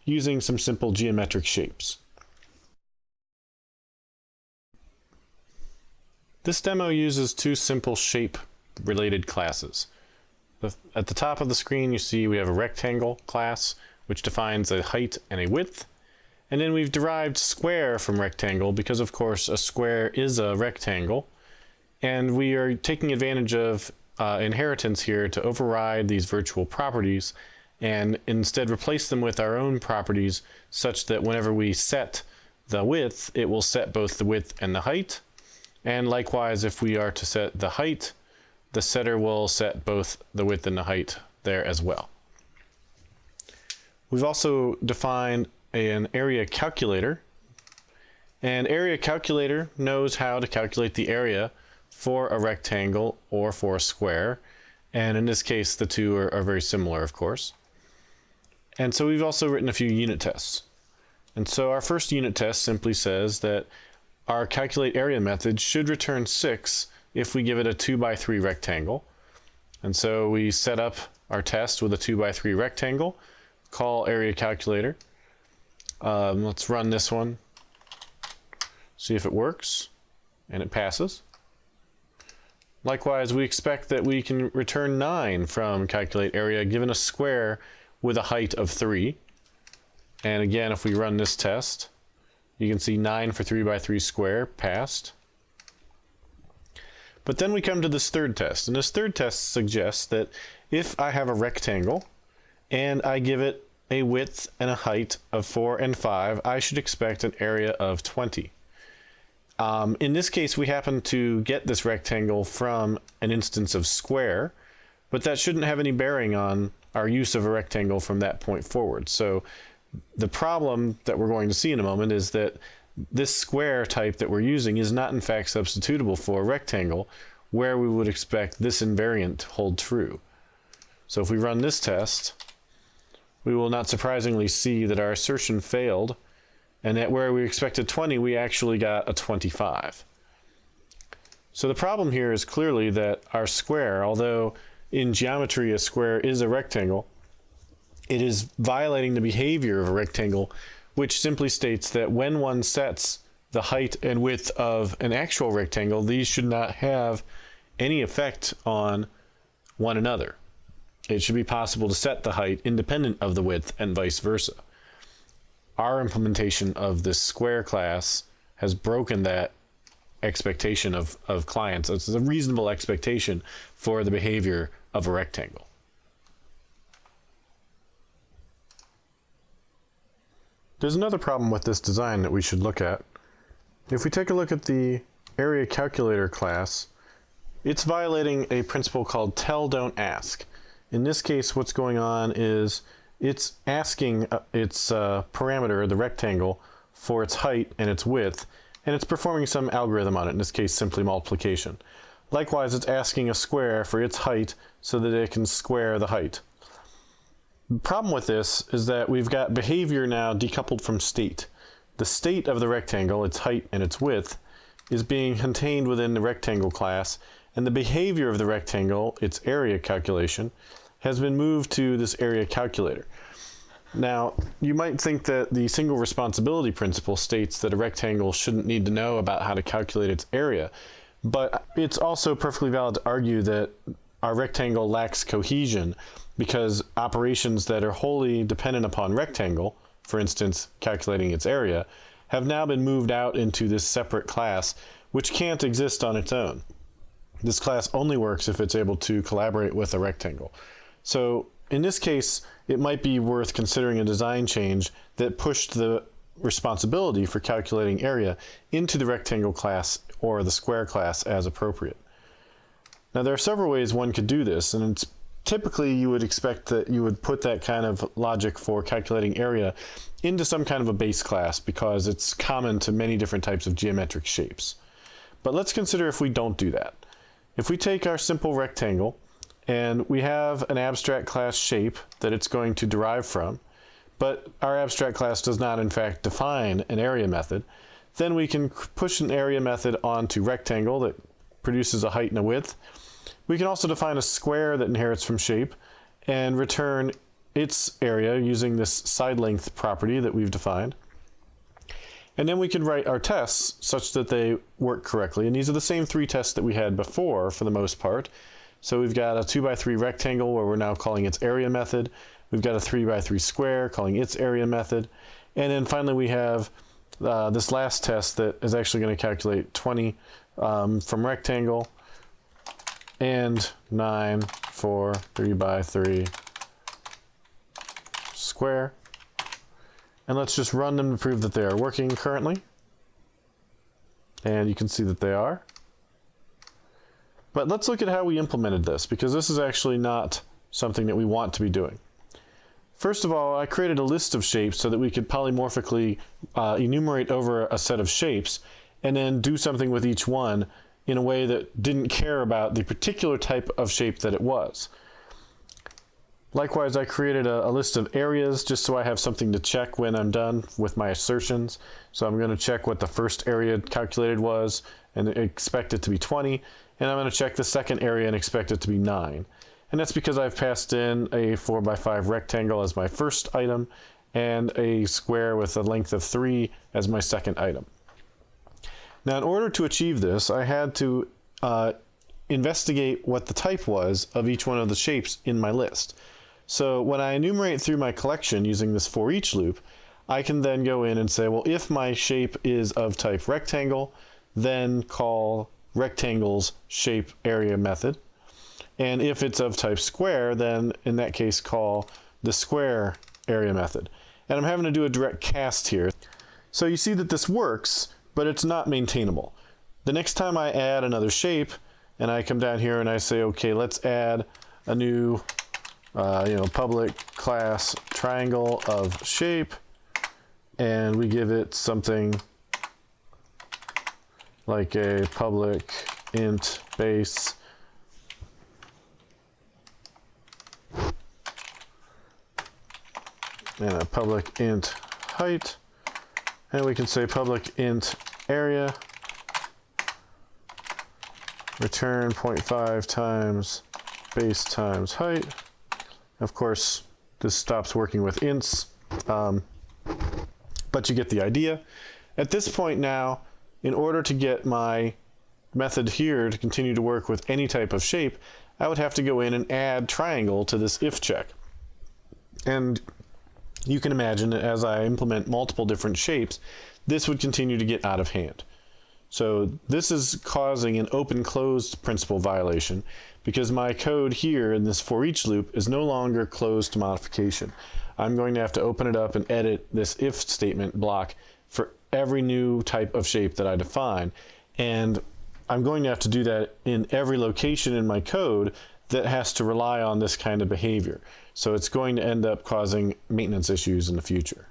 using some simple geometric shapes. This demo uses two simple shape-related classes. At the top of the screen, you see we have a rectangle class, which defines a height and a width. And then we've derived square from rectangle because, of course, a square is a rectangle. And we are taking advantage of inheritance here to override these virtual properties and instead replace them with our own properties such that whenever we set the width, it will set both the width and the height. And likewise, if we are to set the height, the setter will set both the width and the height there as well. We've also defined an area calculator. And area calculator knows how to calculate the area for a rectangle or for a square. And in this case, the two are very similar, of course. And so we've also written a few unit tests. And so our first unit test simply says that our calculate area method should return 6 if we give it a 2x3 rectangle. And so we set up our test with a 2x3 rectangle, call area calculator. Let's run this one, see if it works, and it passes. Likewise, we expect that we can return 9 from calculate area given a square with a height of 3. And again, if we run this test, you can see 9 for 3x3 square passed. But then we come to this third test, and this third test suggests that if I have a rectangle and I give it a width and a height of 4 and 5, I should expect an area of 20. In this case, we happen to get this rectangle from an instance of square, but that shouldn't have any bearing on our use of a rectangle from that point forward. So the problem that we're going to see in a moment is that this square type that we're using is not in fact substitutable for a rectangle, where we would expect this invariant to hold true. So if we run this test, we will not surprisingly see that our assertion failed, and that where we expected 20, we actually got a 25. So the problem here is clearly that our square, although in geometry a square is a rectangle, it is violating the behavior of a rectangle, which simply states that when one sets the height and width of an actual rectangle, these should not have any effect on one another. It should be possible to set the height independent of the width and vice versa. Our implementation of this square class has broken that expectation of clients. It's a reasonable expectation for the behavior of a rectangle. There's another problem with this design that we should look at. If we take a look at the area calculator class, it's violating a principle called tell, don't ask. In this case, what's going on is it's asking its parameter, the rectangle, for its height and its width, and it's performing some algorithm on it, in this case simply multiplication. Likewise, it's asking a square for its height so that it can square the height. The problem with this is that we've got behavior now decoupled from state. The state of the rectangle, its height and its width, is being contained within the rectangle class, and the behavior of the rectangle, its area calculation, has been moved to this area calculator. Now, you might think that the single responsibility principle states that a rectangle shouldn't need to know about how to calculate its area, but it's also perfectly valid to argue that our rectangle lacks cohesion because operations that are wholly dependent upon rectangle, for instance, calculating its area, have now been moved out into this separate class, which can't exist on its own. This class only works if it's able to collaborate with a rectangle. So in this case, it might be worth considering a design change that pushed the responsibility for calculating area into the rectangle class or the square class as appropriate. Now there are several ways one could do this, and it's typically you would expect that you would put that kind of logic for calculating area into some kind of a base class because it's common to many different types of geometric shapes. But let's consider if we don't do that. If we take our simple rectangle and we have an abstract class shape that it's going to derive from, but our abstract class does not in fact define an area method, then we can push an area method onto rectangle that produces a height and a width. We can also define a square that inherits from shape and return its area using this side length property that we've defined. And then we can write our tests such that they work correctly. And these are the same 3 tests that we had before for the most part. So we've got a 2x3 rectangle where we're now calling its area method. We've got a 3x3 square calling its area method. And then finally we have this last test that is actually going to calculate 20 from rectangle and 9 for 3x3 square. And let's just run them to prove that they are working currently. And you can see that they are. But let's look at how we implemented this, because this is actually not something that we want to be doing. First of all, I created a list of shapes so that we could polymorphically enumerate over a set of shapes and then do something with each one in a way that didn't care about the particular type of shape that it was. Likewise, I created a list of areas just so I have something to check when I'm done with my assertions. So I'm going to check what the first area calculated was and expect it to be 20. And I'm going to check the second area and expect it to be 9. And that's because I've passed in a 4x5 rectangle as my first item and a square with a length of 3 as my second item. Now, in order to achieve this, I had to investigate what the type was of each one of the shapes in my list. So when I enumerate through my collection using this for each loop, I can then go in and say, well, if my shape is of type rectangle, then call rectangle's shape area method. And if it's of type square, then in that case call the square area method. And I'm having to do a direct cast here. So you see that this works, but it's not maintainable. The next time I add another shape, and I come down here and I say, okay, let's add a new public class triangle of shape, and we give it something like a public int base and a public int height, and we can say public int area return 0.5 times base times height. Of course, this stops working with ints, but you get the idea. At this point now, in order to get my method here to continue to work with any type of shape, I would have to go in and add triangle to this if check. And you can imagine that as I implement multiple different shapes, this would continue to get out of hand. So this is causing an open-closed principle violation because my code here in this for each loop is no longer closed to modification. I'm going to have to open it up and edit this if statement block for every new type of shape that I define. And I'm going to have to do that in every location in my code that has to rely on this kind of behavior. So it's going to end up causing maintenance issues in the future.